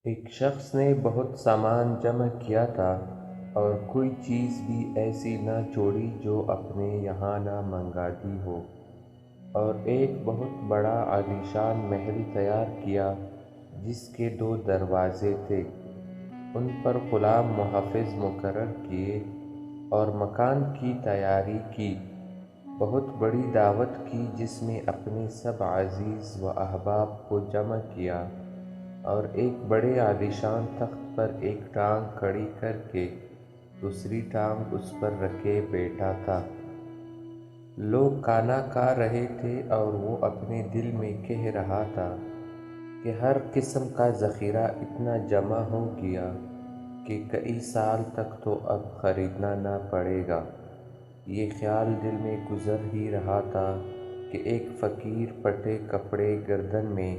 ایک شخص نے بہت سامان جمع کیا تھا اور کوئی چیز بھی ایسی نہ چھوڑی جو اپنے یہاں نہ منگاتی ہو، اور ایک بہت بڑا عالیشان محل تیار کیا جس کے 2 دروازے تھے۔ ان پر غلام محافظ مقرر کیے اور مکان کی تیاری کی۔ بہت بڑی دعوت کی جس میں اپنے سب عزیز و احباب کو جمع کیا، اور ایک بڑے عالیشان تخت پر ایک ٹانگ کھڑی کر کے دوسری ٹانگ اس پر رکھے بیٹھا تھا۔ لوگ کھانا کھا رہے تھے اور وہ اپنے دل میں کہہ رہا تھا کہ ہر قسم کا ذخیرہ اتنا جمع ہو گیا کہ کئی سال تک تو اب خریدنا نہ پڑے گا۔ یہ خیال دل میں گزر ہی رہا تھا کہ ایک فقیر پھٹے کپڑے گردن میں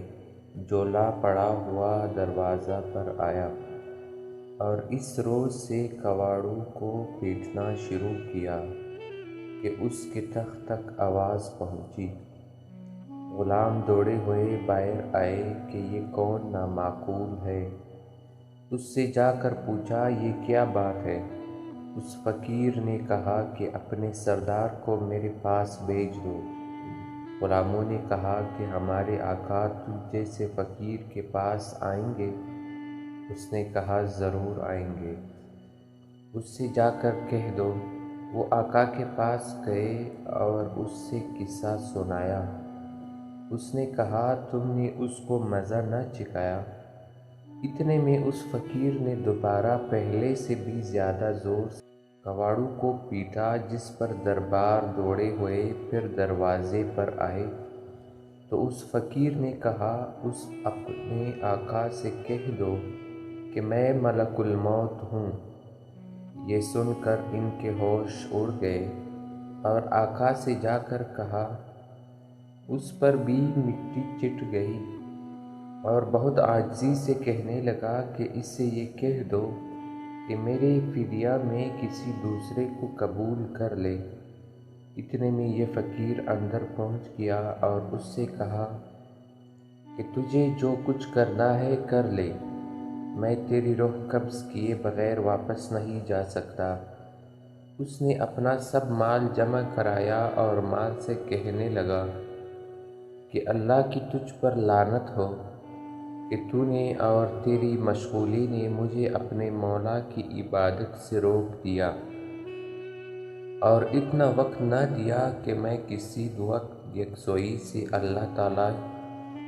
جھولا پڑا ہوا دروازہ پر آیا، اور اس روز سے کواڑوں کو پیٹنا شروع کیا کہ اس کے تخت تک آواز پہنچی۔ غلام دوڑے ہوئے باہر آئے کہ یہ کون نامعقول ہے۔ اس سے جا کر پوچھا، یہ کیا بات ہے؟ اس فقیر نے کہا کہ اپنے سردار کو میرے پاس بھیج دو۔ غلاموں نے کہا کہ ہمارے آقا تجھ جیسے فقیر کے پاس آئیں گے؟ اس نے کہا، ضرور آئیں گے۔ اس سے جا کر کہہ دو۔ وہ آقا کے پاس گئے اور اس سے قصہ سنایا۔ اس نے کہا، تم نے اس کو مزہ نہ چکھایا؟ اتنے میں اس فقیر نے دوبارہ پہلے سے بھی زیادہ زور سے کواڑوں کو پیٹا، جس پر دربار دوڑے ہوئے پھر دروازے پر آئے۔ تو اس فقیر نے کہا، اس اپنے آقا سے کہہ دو کہ میں ملک الموت ہوں۔ یہ سن کر ان کے ہوش اڑ گئے اور آقا سے جا کر کہا۔ اس پر بھی مٹی چٹ گئی اور بہت عاجزی سے کہنے لگا کہ اس سے یہ کہہ دو کہ میرے فدیہ میں کسی دوسرے کو قبول کر لے۔ اتنے میں یہ فقیر اندر پہنچ گیا اور اس سے کہا کہ تجھے جو کچھ کرنا ہے کر لے، میں تیری روح قبض کیے بغیر واپس نہیں جا سکتا۔ اس نے اپنا سب مال جمع کرایا اور مال سے کہنے لگا کہ اللہ کی تجھ پر لعنت ہو کہ تو نے اور تیری مشغولی نے مجھے اپنے مولا کی عبادت سے روک دیا، اور اتنا وقت نہ دیا کہ میں کسی وقت یکسوئی سے اللہ تعالیٰ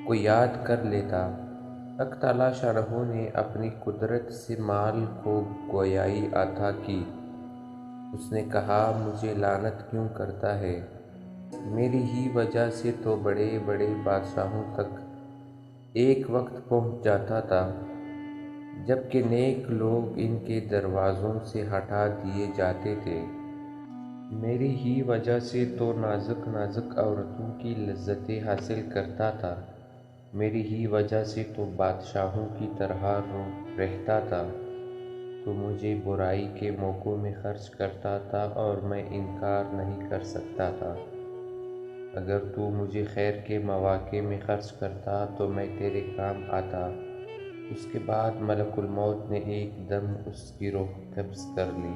کو یاد کر لیتا۔ حق تعالیٰ شانہ نے اپنی قدرت سے مال کو گویائی عطا کی۔ اس نے کہا، مجھے لعنت کیوں کرتا ہے؟ میری ہی وجہ سے تو بڑے بڑے بادشاہوں تک ایک وقت پہنچ جاتا تھا، جبکہ نیک لوگ ان کے دروازوں سے ہٹا دیے جاتے تھے۔ میری ہی وجہ سے تو نازک نازک عورتوں کی لذتیں حاصل کرتا تھا۔ میری ہی وجہ سے تو بادشاہوں کی طرح رہتا تھا۔ تو مجھے برائی کے موقعوں میں خرچ کرتا تھا اور میں انکار نہیں کر سکتا تھا۔ اگر تو مجھے خیر کے مواقع میں خرچ کرتا تو میں تیرے کام آتا۔ اس کے بعد ملک الموت نے ایک دم اس کی روح قبض کر لی۔